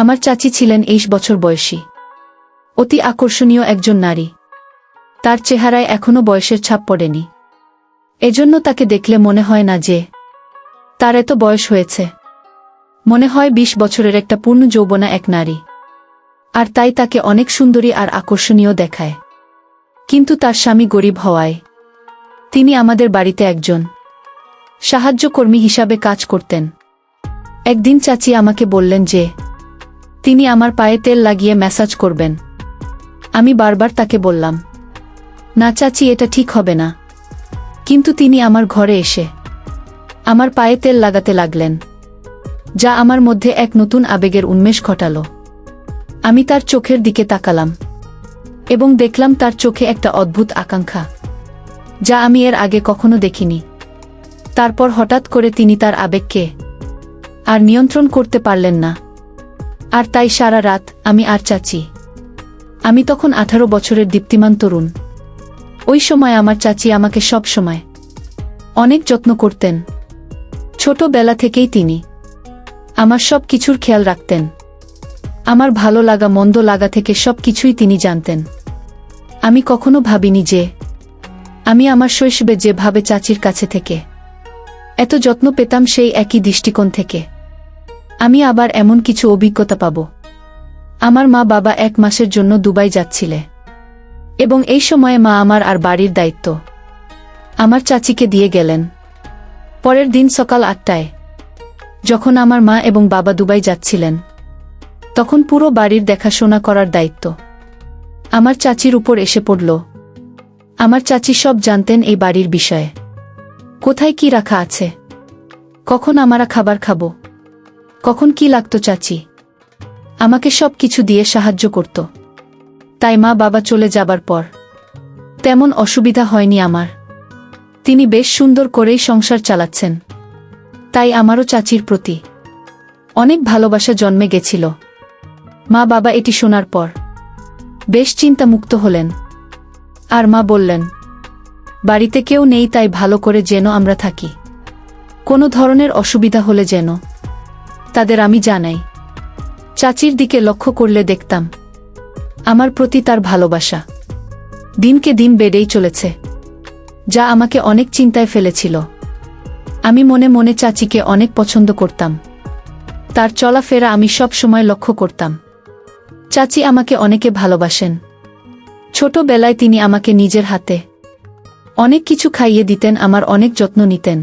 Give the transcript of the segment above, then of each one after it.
আমার চাচি ছিলেন ২৩ বছর বয়সী, অতি আকর্ষণীয় একজন নারী। তার চেহারায় এখনো বয়সের ছাপ পড়েনি। এজন্য তাকে দেখলে মনে হয় না যে তার এত বয়স হয়েছে। মনে হয় ২০ বছরের একটা পূর্ণ যৌবনা এক নারী। আর তাই তাকে অনেক সুন্দরী আর আকর্ষণীয় দেখায়। কিন্তু তার স্বামী গরিব হওয়ায় তিনি আমাদের বাড়িতে একজন সাহায্যকর্মী হিসাবে কাজ করতেন। একদিন চাচি আমাকে বললেন যে তিনি আমার পায়ে তেল লাগিয়ে ম্যাসাজ করবেন। আমি বারবার তাকে বললাম, না চাচি, এটা ঠিক হবে না। কিন্তু তিনি আমার ঘরে এসে আমার পায়ে তেল লাগাতে লাগলেন, যা আমার মধ্যে এক নতুন আবেগের উন্মেষ ঘটাল। আমি তার চোখের দিকে তাকালাম এবং দেখলাম তার চোখে একটা অদ্ভুত আকাঙ্ক্ষা, যা আমি এর আগে কখনো দেখিনি। তারপর হঠাৎ করে তিনি তার আবেগকে আর নিয়ন্ত্রণ করতে পারলেন না। আর তাই সারা রাত আমি আর চাচি, আমি তখন 18 বছরের দীপ্তিমান তরুণ। ওই সময় আমার চাচি আমাকে সব সময় অনেক যত্ন করতেন। ছোটবেলা থেকেই তিনি আমার সব কিছুর খেয়াল রাখতেন। আমার ভালো লাগা মন্দ লাগা থেকে সব কিছুই তিনি জানতেন। আমি কখনো ভাবিনি যে আমি আমার শৈশবে যেভাবে চাচির কাছে থেকে এত যত্ন পেতাম, সেই একই দৃষ্টিকোণ থেকে আমি আবার এমন কিছু অভিজ্ঞতা পাব। আমার মা বাবা 1 মাসের জন্য দুবাই যাচ্ছিলে এবং এই সময়ে মা আমার আর বাড়ির দায়িত্ব আমার চাচিকে দিয়ে গেলেন। পরের দিন সকাল 8টায় যখন আমার মা এবং বাবা দুবাই যাচ্ছিলেন, তখন পুরো বাড়ির দেখাশোনা করার দায়িত্ব আমার চাচির উপর এসে পড়ল। আমার চাচি সব জানতেন এই বাড়ির বিষয়ে, কোথায় কি রাখা আছে, কখন আমরা খাবার খাবো, কখন কি লাগতো। চাচি আমাকে সব কিছু দিয়ে সাহায্য করত। তাই মা বাবা চলে যাবার পর তেমন অসুবিধা হয়নি আমার। তিনি বেশ সুন্দর করেই সংসার চালাচ্ছেন। তাই আমারও চাচির প্রতি অনেক ভালোবাসা জন্মে গেছিল। মা বাবা এটি শোনার পর বেশ চিন্তামুক্ত হলেন। আর মা বললেন, বাড়িতে কেউ নেই, তাই ভালো করে যেন আমরা থাকি। কোনো ধরনের অসুবিধা হলে যেন তাদের আমি জানাই। চাচির দিকে লক্ষ্য করলে দেখতাম আমার প্রতি তার ভালোবাসা দিনকে দিন বেড়েই চলেছে, যা আমাকে অনেক চিন্তায় ফেলেছিল। আমি মনে মনে চাচিকে অনেক পছন্দ করতাম। তার চলাফেরা আমি সব সময় লক্ষ্য করতাম। চাচি আমাকে অনেকে ভালোবাসেন। ছোটবেলায় তিনি আমাকে নিজের হাতে অনেক কিছু খাইয়ে দিতেন, আমার অনেক যত্ন নিতেন,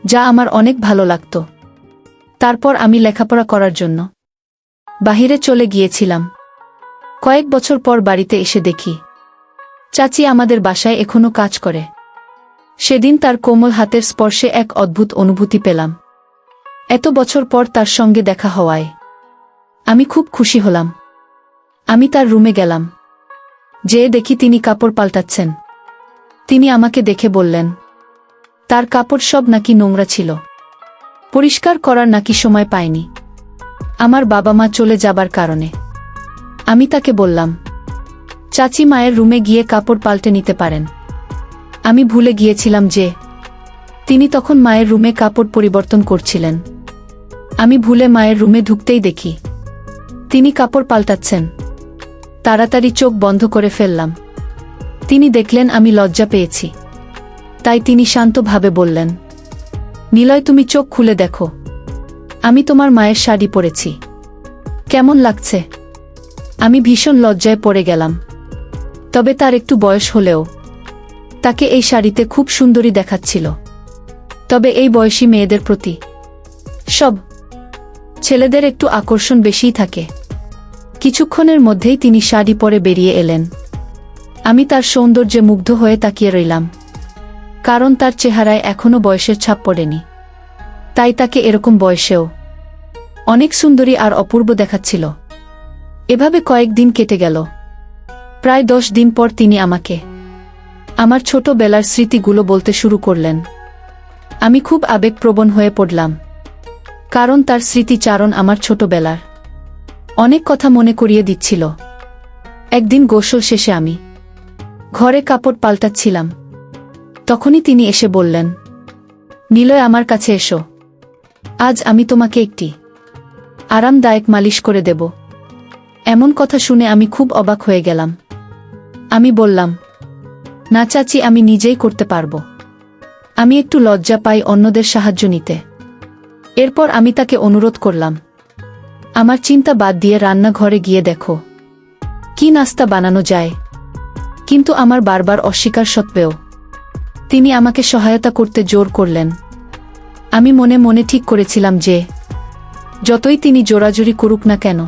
যা আমার অনেক ভালো লাগত। তারপর আমি লেখাপড়া করার জন্য বাহিরে চলে গিয়েছিলাম। কয়েক বছর পর বাড়িতে এসে দেখি চাচি আমাদের বাসায় এখনো কাজ করে। সেদিন তার কোমল হাতের স্পর্শে এক অদ্ভুত অনুভূতি পেলাম। এত বছর পর তার সঙ্গে দেখা হওয়ায় আমি খুব খুশি হলাম। আমি তার রুমে গেলাম, যেয়ে দেখি তিনি কাপড় পাল্টাচ্ছেন। তিনি আমাকে দেখে বললেন, তার কাপড় সব নাকি নোংরা ছিল, পরিষ্কার করার নাকি সময় পায়নি আমার বাবা মা চলে যাবার কারণে। আমি তাকে বললাম, চাচি মায়ের রুমে গিয়ে কাপড় পাল্টে নিতে পারেন। আমি ভুলে গিয়েছিলাম যে তিনি তখন মায়ের রুমে কাপড় পরিবর্তন করছিলেন। আমি ভুলে মায়ের রুমে ঢুকতেই দেখি তিনি কাপড় পাল্টাচ্ছেন। তাড়াতাড়ি চোখ বন্ধ করে ফেললাম। তিনি দেখলেন আমি লজ্জা পেয়েছি। তাই তিনি শান্তভাবে বললেন, নিলয়, তুমি চোখ খুলে দেখো, আমি তোমার মায়ের শাড়ি পরেছি, কেমন লাগছে? আমি ভীষণ লজ্জায় পড়ে গেলাম। তবে তার একটু বয়স হলেও তাকে এই শাড়িতে খুব সুন্দরী দেখাচ্ছিল। তবে এই বয়সী মেয়েদের প্রতি সব ছেলেদের একটু আকর্ষণ বেশিই থাকে। কিছুক্ষণের মধ্যেই তিনি শাড়ি পরে বেরিয়ে এলেন। আমি তার সৌন্দর্যে মুগ্ধ হয়ে তাকিয়ে রইলাম, কারণ তার চেহারায় এখনো বয়সের ছাপ পড়েনি। তাই তাকে এরকম বয়সেও অনেক সুন্দরী আর অপূর্ব দেখাচ্ছিল। এভাবে কয়েকদিন কেটে গেল। প্রায় 10 দিন পর তিনি আমাকে আমার ছোটবেলার স্মৃতিগুলো বলতে শুরু করলেন। আমি খুব আবেগপ্রবণ হয়ে পড়লাম, কারণ তার স্মৃতিচারণ আমার ছোটবেলার অনেক কথা মনে করিয়ে দিচ্ছিল। একদিন গোসল শেষে আমি ঘরে কাপড় পাল্টাচ্ছিলাম। তখনই তিনি এসে বললেন, নিলয়, আমার কাছে এসো, আজ আমি তোমাকে একটি আরামদায়ক মালিশ করে দেব। এমন কথা শুনে আমি খুব অবাক হয়ে গেলাম। আমি বললাম, না চাচি, আমি নিজেই করতে পারবো। আমি একটু লজ্জা পাই অন্যদের সাহায্য নিতে। এরপর আমি তাকে অনুরোধ করলাম, আমার চিন্তা বাদ দিয়ে রান্নাঘরে গিয়ে দেখো কি নাস্তা বানানো যায়। কিন্তু আমার বারবার অস্বীকার সত্ত্বেও তিনি আমাকে সহায়তা করতে জোর করলেন। আমি মনে মনে ঠিক করেছিলাম যে যতই তিনি জোরাজুরি করুক না কেন,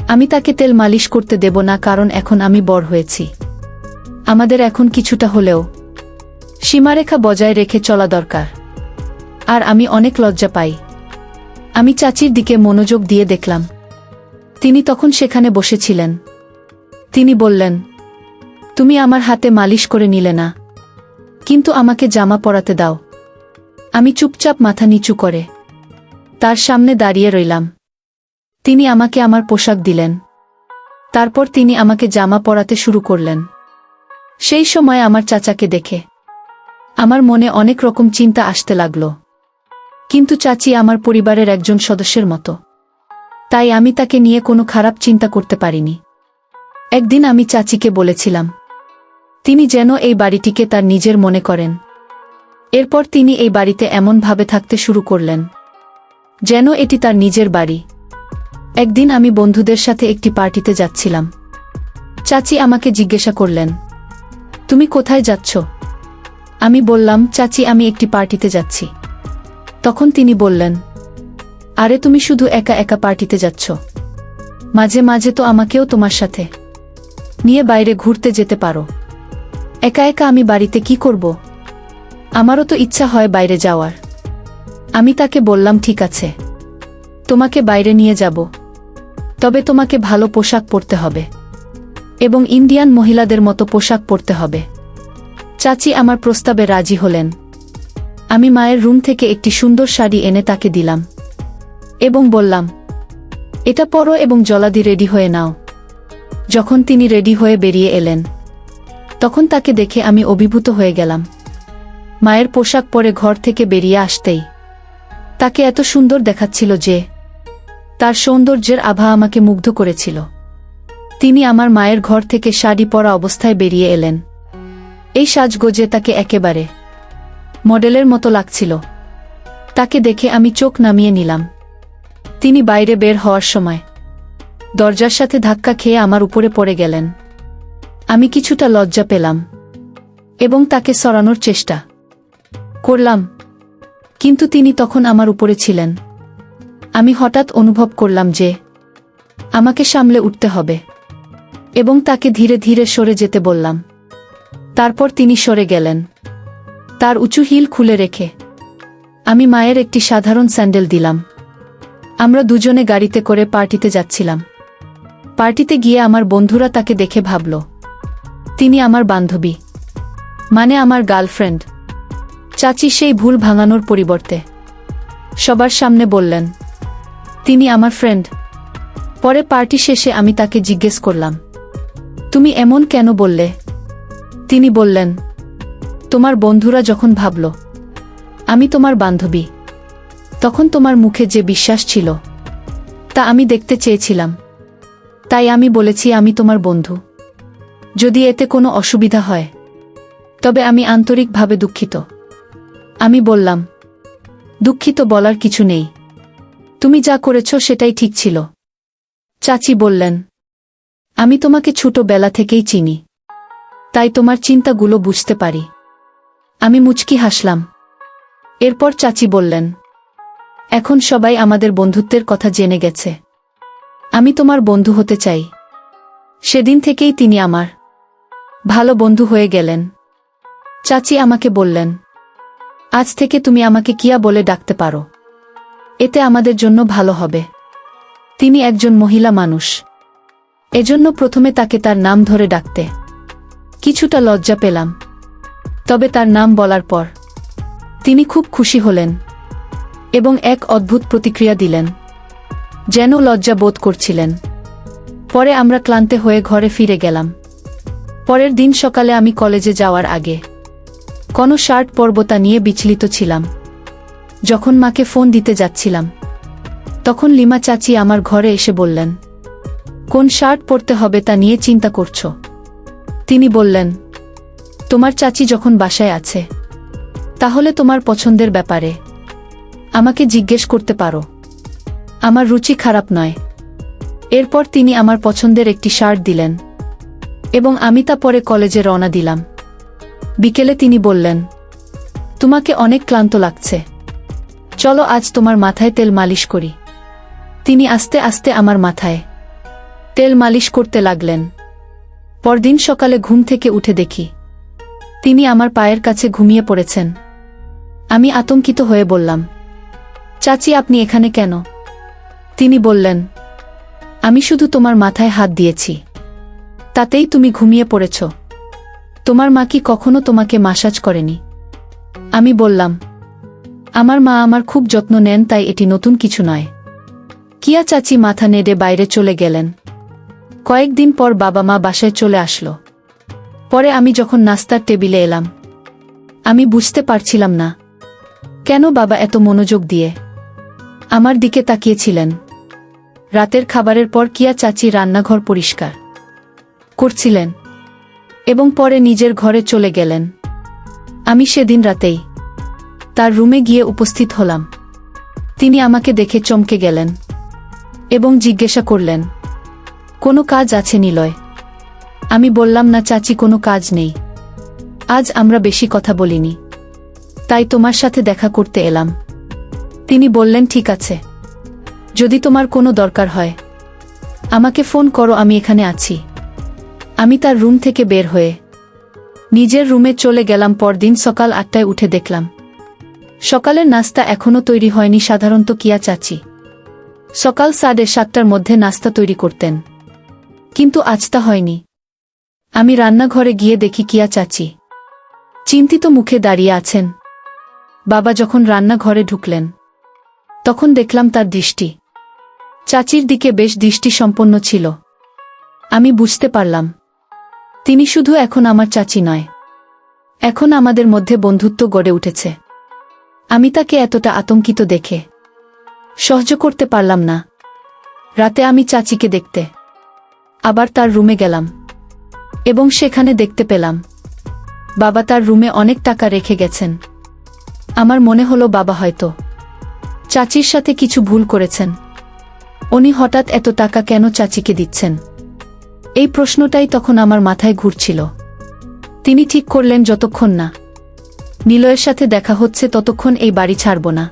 আমি তাকে তেল মালিশ করতে দেব না, কারণ এখন আমি বড় হয়েছি। আমাদের এখন কিছুটা হলেও সীমারেখা বজায় রেখে চলা দরকার। আর আমি অনেক লজ্জা পাই। আমি চাচির দিকে মনোযোগ দিয়ে দেখলাম। তিনি তখন সেখানে বসেছিলেন। তিনি বললেন, তুমি আমার হাতে মালিশ করে নিলে না, কিন্তু আমাকে জামা পরাতে দাও। আমি চুপচাপ মাথা নিচু করে তার সামনে দাঁড়িয়ে রইলাম। তিনি আমাকে আমার পোশাক দিলেন। তারপর তিনি আমাকে জামা পরাতে শুরু করলেন। সেই সময় আমার চাচাকে দেখে আমার মনে অনেক রকম চিন্তা আসতে লাগল। কিন্তু চাচি আমার পরিবারের একজন সদস্যের মতো, তাই আমি তাকে নিয়ে কোনো খারাপ চিন্তা করতে পারিনি। একদিন আমি চাচিকে বলেছিলাম তিনি যেন এই বাড়িটিকে তার নিজের মনে করেন। এরপর তিনি এই বাড়িতে এমনভাবে থাকতে শুরু করলেন যেন এটি তার নিজের বাড়ি। একদিন আমি বন্ধুদের সাথে একটি পার্টিতে যাচ্ছিলাম। চাচি আমাকে জিজ্ঞাসা করলেন, তুমি কোথায় যাচ্ছ? আমি বললাম, চাচি, আমি একটি পার্টিতে যাচ্ছি। তখন তিনি বললেন, আরে তুমি শুধু একা একা পার্টিতে যাচ্ছ? মাঝে মাঝে তো আমাকেও তোমার সাথে নিয়ে বাইরে ঘুরতে যেতে পারো। একা একা আমি বাড়িতে কি করব? আমারও তো ইচ্ছা হয় বাইরে যাওয়ার। আমি তাকে বললাম, ঠিক আছে, তোমাকে বাইরে নিয়ে যাব, তবে তোমাকে ভালো পোশাক পরতে হবে এবং ইন্ডিয়ান মহিলাদের মতো পোশাক পরতে হবে। চাচি আমার প্রস্তাবে রাজি হলেন। আমি মায়ের রুম থেকে একটি সুন্দর শাড়ি এনে তাকে দিলাম এবং বললাম, এটা পরো এবং জলদি রেডি হয়ে নাও। যখন তিনি রেডি হয়ে বেরিয়ে এলেন, তখন তাকে দেখে আমি অভিভূত হয়ে গেলাম। মায়ের পোশাক পরে ঘর থেকে বেরিয়ে আসতেই তাকে এত সুন্দর দেখাচ্ছিল যে তার সৌন্দর্যের আভা আমাকে মুগ্ধ করেছিল। তিনি আমার মায়ের ঘর থেকে শাড়ি পরা অবস্থায় বেরিয়ে এলেন। এই সাজগোজে তাকে একেবারে মডেলের মতো লাগছিল। তাকে দেখে আমি চোখ নামিয়ে নিলাম। তিনি বাইরে বের হওয়ার সময় দরজার সাথে ধাক্কা খেয়ে আমার উপরে পড়ে গেলেন। আমি কিছুটা লজ্জা পেলাম এবং তাকে সরানোর চেষ্টা করলাম, কিন্তু তিনি তখন আমার উপরে ছিলেন। আমি হঠাৎ অনুভব করলাম যে আমাকে সামলে উঠতে হবে এবং তাকে ধীরে ধীরে সরে যেতে বললাম। তারপর তিনি সরে গেলেন। তার উঁচু হিল খুলে রেখে আমি মায়ের একটি সাধারণ স্যান্ডেল দিলাম। আমরা দুজনে গাড়িতে করে পার্টিতে যাচ্ছিলাম। পার্টিতে গিয়ে আমার বন্ধুরা তাকে দেখে ভাবল তিনি আমার বান্ধবী, মানে আমার গার্লফ্রেন্ড। চাচি সেই ভুল ভাঙানোর পরিবর্তে সবার সামনে বললেন, তিনি আমার ফ্রেন্ড। পরে পার্টি শেষে আমি তাকে জিজ্ঞেস করলাম, তুমি এমন কেন বললে? তিনি বললেন, তোমার বন্ধুরা যখন ভাবল আমি তোমার বান্ধবী, তখন তোমার মুখে যে বিশ্বাস ছিল তা আমি দেখতে চেয়েছিলাম। তাই আমি বলেছি আমি তোমার বন্ধু। যদি এতে কোনো অসুবিধা হয় তবে আমি আন্তরিকভাবে দুঃখিত। আমি বললাম, দুঃখিত বলার কিছু নেই, তুমি যা করেছ সেটাই ঠিক ছিল। চাচি বললেন, আমি তোমাকে ছোটবেলা থেকেই চিনি, তাই তোমার চিন্তাগুলো বুঝতে পারি। আমি মুচকি হাসলাম। এরপর চাচি বললেন, এখন সবাই আমাদের বন্ধুত্বের কথা জেনে গেছে। আমি তোমার বন্ধু হতে চাই। সেদিন থেকেই তিনি আমার ভালো বন্ধু হয়ে গেলেন। চাচি আমাকে বললেন, আজ থেকে তুমি আমাকে কিয়া বলে ডাকতে পারো, এতে আমাদের জন্য ভালো হবে। তিনি একজন মহিলা মানুষ, এজন্য প্রথমে তাকে তার নাম ধরে ডাকতে কিছুটা লজ্জা পেলাম। তবে তার নাম বলার পর তিনি খুব খুশি হলেন এবং এক অদ্ভুত প্রতিক্রিয়া দিলেন, যেন লজ্জা বোধ করছিলেন। পরে আমরা ক্লান্ত হয়ে ঘরে ফিরে গেলাম। পরের দিন সকালে আমি কলেজে যাওয়ার আগে কোনো শার্ট পরব তা নিয়ে বিচলিত ছিলাম। যখন মাকে ফোন দিতে যাচ্ছিলাম তখন লিমা চাচি আমার ঘরে এসে বললেন, কোন শার্ট পরতে হবে তা নিয়ে চিন্তা করছো? তিনি বললেন, তোমার চাচি যখন বাসায় আছে তাহলে তোমার পছন্দের ব্যাপারে আমাকে জিজ্ঞেস করতে পারো। আমার রুচি খারাপ নয়। এরপর তিনি আমার পছন্দের একটি শার্ট দিলেন এবং আমি তা পরে কলেজে রওনা দিলাম। বিকেলে তিনি বললেন, তোমাকে অনেক ক্লান্ত লাগছে, চলো আজ তোমার মাথায় তেল মালিশ করি। তিনি আস্তে আস্তে আমার মাথায় তেল মালিশ করতে লাগলেন। পরদিন সকালে ঘুম থেকে উঠে দেখি তিনি আমার পায়ের কাছে ঘুমিয়ে পড়েছেন। আমি আতঙ্কিত হয়ে বললাম, চাচি আপনি এখানে কেন? তিনি বললেন, আমি শুধু তোমার মাথায় হাত দিয়েছি, তাতেই তুমি ঘুমিয়ে পড়েছ। তোমার মা কি কখনো তোমাকে মাসাজ করেনি? আমি বললাম, আমার মা আমার খুব যত্ন নেন, তাই এটি নতুন কিছু নয়। কিয়া চাচি মাথা নেড়ে বাইরে চলে গেলেন। কয়েকদিন পর বাবা মা বাসায় চলে আসলো। পরে আমি যখন নাস্তার টেবিলে এলাম, আমি বুঝতে পারছিলাম না কেন বাবা এত মনোযোগ দিয়ে আমার দিকে তাকিয়েছিলেন। রাতের খাবারের পর কিয়া চাচি রান্নাঘর পরিষ্কার করছিলেন এবং পরে নিজের ঘরে চলে গেলেন। আমি সেদিন রাতেই তার রুমে গিয়ে উপস্থিত হলাম। তিনি আমাকে দেখে চমকে গেলেন এবং জিজ্ঞাসা করলেন, কোনো কাজ আছে নিলয়? আমি বললাম, না চাচি, কোনো কাজ নেই। আজ আমরা বেশি কথা বলিনি, তাই তোমার সাথে দেখা করতে এলাম। তিনি বললেন, ঠিক আছে, যদি তোমার কোনো দরকার হয় আমাকে ফোন করো, আমি এখানে আছি। আমি তার রুম থেকে বের হয়ে নিজের রুমে চলে গেলাম। পরদিন সকাল 8টায় উঠে দেখলাম সকালের নাস্তা এখনো তৈরি হয়নি। সাধারণত কিয়া চাচি সকাল 7:30টার মধ্যে নাস্তা তৈরি করতেন, কিন্তু আজ তা হয়নি। আমি রান্নাঘরে গিয়ে দেখি কিয়া চাচি চিন্তিত মুখে দাঁড়িয়ে আছেন। বাবা যখন রান্নাঘরে ঢুকলেন তখন দেখলাম তার দৃষ্টি চাচির দিকে বেশ দৃষ্টিসম্পন্ন ছিল। আমি বুঝতে পারলাম তিনি শুধু এখন আমার চাচি নয়, এখন আমাদের মধ্যে বন্ধুত্ব গড়ে উঠেছে। আমি তাকে এতটা আতঙ্কিত দেখে সহ্য করতে পারলাম না। রাতে আমি চাচিকে দেখতে আবার তার রুমে গেলাম এবং সেখানে দেখতে পেলাম বাবা তার রুমে অনেক টাকা রেখে গেছেন। আমার মনে হলো বাবা হয়তো চাচির সাথে কিছু ভুল করেছেন। উনি হঠাৎ এত টাকা কেন চাচিকে দিচ্ছেন? এই প্রশ্নটাই তখন আমার মাথায় ঘুরছিল। তিনি ঠিক করলেন, যতক্ষণ না নিলয়ের সাথে দেখা হচ্ছে ততক্ষণ এই বাড়ি ছাড়ব না।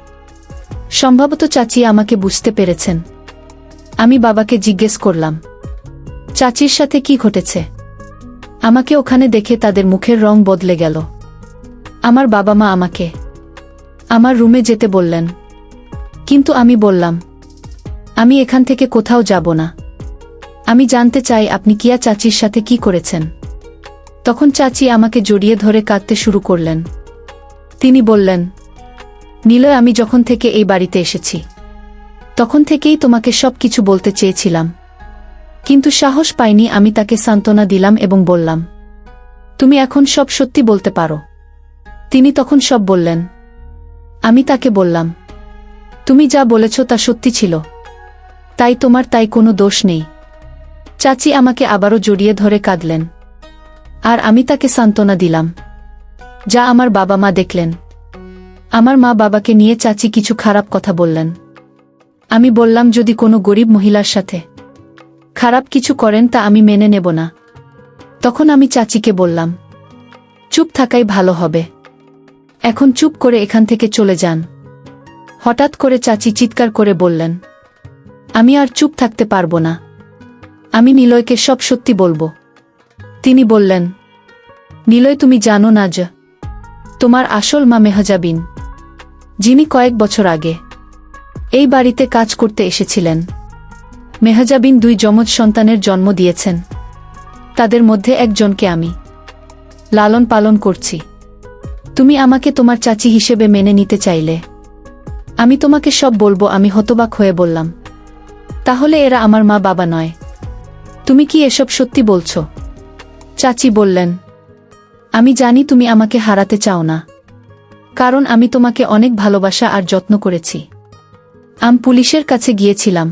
সম্ভবত চাচি আমাকে বুঝতে পেরেছেন। আমি বাবাকে জিজ্ঞেস করলাম, চাচির সাথে কি ঘটেছে? আমাকে ওখানে দেখে তাদের মুখের রং বদলে গেল। আমার বাবা মা আমাকে আমার রুমে যেতে বললেন, কিন্তু আমি বললাম, আমি এখান থেকে কোথাও যাব না। আমি জানতে চাই আপনি কিয়া চাচির সাথে কি করেছেন। তখন চাচি আমাকে জড়িয়ে ধরে কাঁদতে শুরু করলেন। তিনি বললেন, নিলয়, আমি যখন থেকে এই বাড়িতে এসেছি তখন থেকেই তোমাকে সব কিছু বলতে চেয়েছিলাম, কিন্তু সাহস পাইনি। আমি তাকে সান্ত্বনা দিলাম এবং বললাম, তুমি এখন সব সত্যি বলতে পারো। তিনি তখন সব বললেন। আমি তাকে বললাম, তুমি যা বলেছ তা সত্যি ছিল, তাই তোমার তাই কোনো দোষ নেই। চাচি আমাকে আবারও জড়িয়ে ধরে কাঁদলেন আর আমি তাকে সান্ত্বনা দিলাম। যা আমার বাবা মা দেখলেন। আমার মা বাবাকে নিয়ে চাচি কিছু খারাপ কথা বললেন। আমি বললাম, যদি কোনো গরিব মহিলার সাথে খারাপ কিছু করেন তা আমি মেনে নেব না। তখন আমি চাচিকে বললাম, চুপ থাকাই ভালো হবে, এখন চুপ করে এখান থেকে চলে যান। হঠাৎ করে চাচি চিৎকার করে বললেন, আমি আর চুপ থাকতে পারবো না, আমি নিলয়কে সব সত্যি বলবো। তিনি বললেন, নিলয়, তুমি জানো না যে তোমার আসল মা মেহজাবিন, যিনি কয়েক বছর আগে এই বাড়িতে কাজ করতে এসেছিলেন। মেহজাবিন 2 যমজ সন্তানের জন্ম দিয়েছেন। তাদের মধ্যে একজনকে আমি লালন পালন করছি। তুমি আমাকে তোমার চাচি হিসেবে মেনে নিতে চাইলে আমি তোমাকে সব বলবো। আমি হতবাক হয়ে বললাম, তাহলে এরা আমার মা বাবা নয়? তুমি কি এসব সত্যি বলছো? চাচি বললেন, আমি জানি তুমি আমাকে হারাতে চাও না, কারণ আমি তোমাকে অনেক ভালোবাসা আর যত্ন করেছি। আমি পুলিশের কাছে গিয়েছিলাম,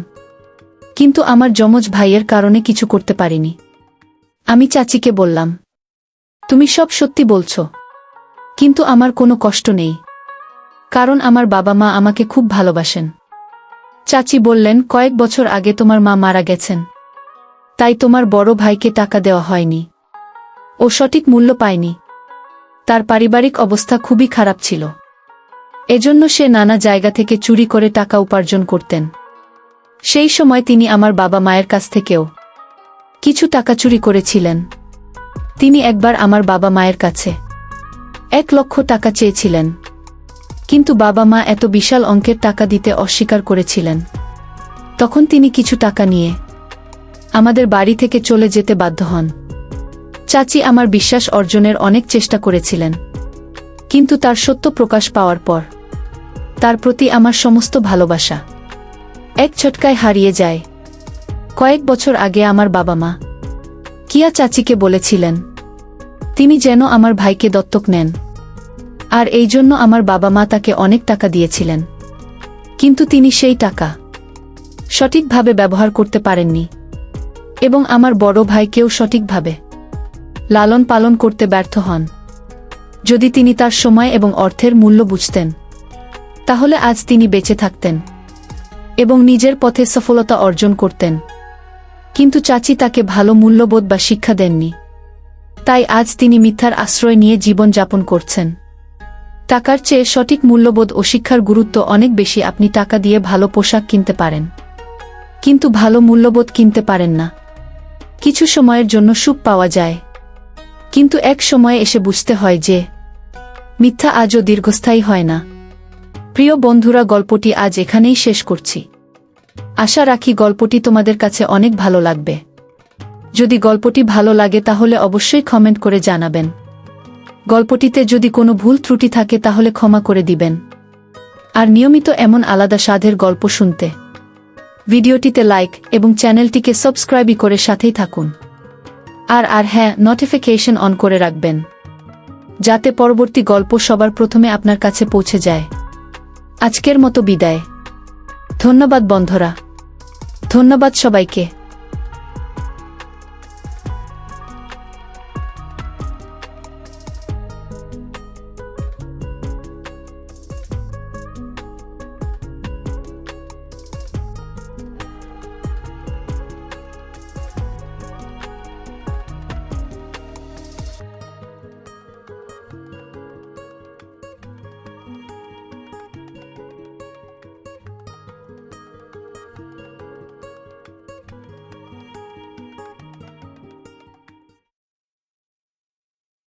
কিন্তু আমার যমজ ভাইয়ের কারণে কিছু করতে পারিনি। আমি চাচিকে বললাম, তুমি সব সত্যি বলছো, কিন্তু আমার কোনো কষ্ট নেই, কারণ আমার বাবা মা আমাকে খুব ভালোবাসেন। চাচি বললেন, কয়েক বছর আগে তোমার মা মারা গেছেন, তাই তোমার বড় ভাইকে টাকা দেওয়া হয়নি। ও সঠিক মূল্য পায়নি। তার পারিবারিক অবস্থা খুবই খারাপ ছিল, এজন্য সে নানা জায়গা থেকে চুরি করে টাকা উপার্জন করতেন। সেই সময় তিনি আমার বাবা মায়ের কাছ থেকেও কিছু টাকা চুরি করেছিলেন। তিনি একবার আমার বাবা মায়ের কাছে 1 লক্ষ টাকা চেয়েছিলেন, কিন্তু বাবা মা এত বিশাল অঙ্কের টাকা দিতে অস্বীকার করেছিলেন। তখন তিনি কিছু টাকা নিয়ে আমাদের বাড়ি থেকে চলে যেতে বাধ্য হন। চাচি আমার বিশ্বাস অর্জনের অনেক চেষ্টা করেছিলেন, কিন্তু তার সত্য প্রকাশ পাওয়ার পর তার প্রতি আমার সমস্ত ভালোবাসা এক ঝটকায় হারিয়ে যায়। কয়েক বছর আগে আমার বাবা মা কিয়া চাচিকে বলেছিলেন তিনি যেন আমার ভাইকে দত্তক নেন, আর এই জন্য আমার বাবা মা তাকে অনেক টাকা দিয়েছিলেন, কিন্তু তিনি সেই টাকা সঠিকভাবে ব্যবহার করতে পারেননি এবং আমার বড় ভাইকেও সঠিকভাবে লালন পালন করতে ব্যর্থ হন। যদি তিনি তার সময় এবং অর্থের মূল্য বুঝতেন, তাহলে আজ তিনি বেঁচে থাকতেন এবং নিজের পথে সফলতা অর্জন করতেন। কিন্তু চাচি তাকে ভালো মূল্যবোধ বা শিক্ষা দেননি, তাই আজ তিনি মিথ্যার আশ্রয় নিয়ে জীবন যাপন করছেন। টাকার চেয়ে সঠিক মূল্যবোধ ও শিক্ষার গুরুত্ব অনেক বেশি। আপনি টাকা দিয়ে ভালো পোশাক কিনতে পারেন, কিন্তু ভালো মূল্যবোধ কিনতে পারেন না। কিছু সময়ের জন্য সুখ পাওয়া যায়, কিন্তু এক সময়ে এসে বুঝতে হয় যে মিথ্যা আজও দীর্ঘস্থায়ী হয় না। প্রিয় বন্ধুরা, গল্পটি আজ এখানেই শেষ করছি। আশা রাখি গল্পটি তোমাদের কাছে অনেক ভালো লাগবে। যদি গল্পটি ভালো লাগে তাহলে অবশ্যই কমেন্ট করে জানাবেন। গল্পটিতে যদি কোনো ভুল ত্রুটি থাকে তাহলে ক্ষমা করে দিবেন। আর নিয়মিত এমন আলাদা স্বাদের গল্প শুনতে ভিডিওটিতে লাইক এবং চ্যানেলটিকে সাবস্ক্রাইব করে সাথেই থাকুন। আর হ্যাঁ, নোটিফিকেশন অন করে রাখবেন, যাতে পরবর্তী গল্প সবার প্রথমে আপনার কাছে পৌঁছে যায়। আজকের মতো বিদায়। ধন্যবাদ বন্ধুরা, ধন্যবাদ সবাইকে।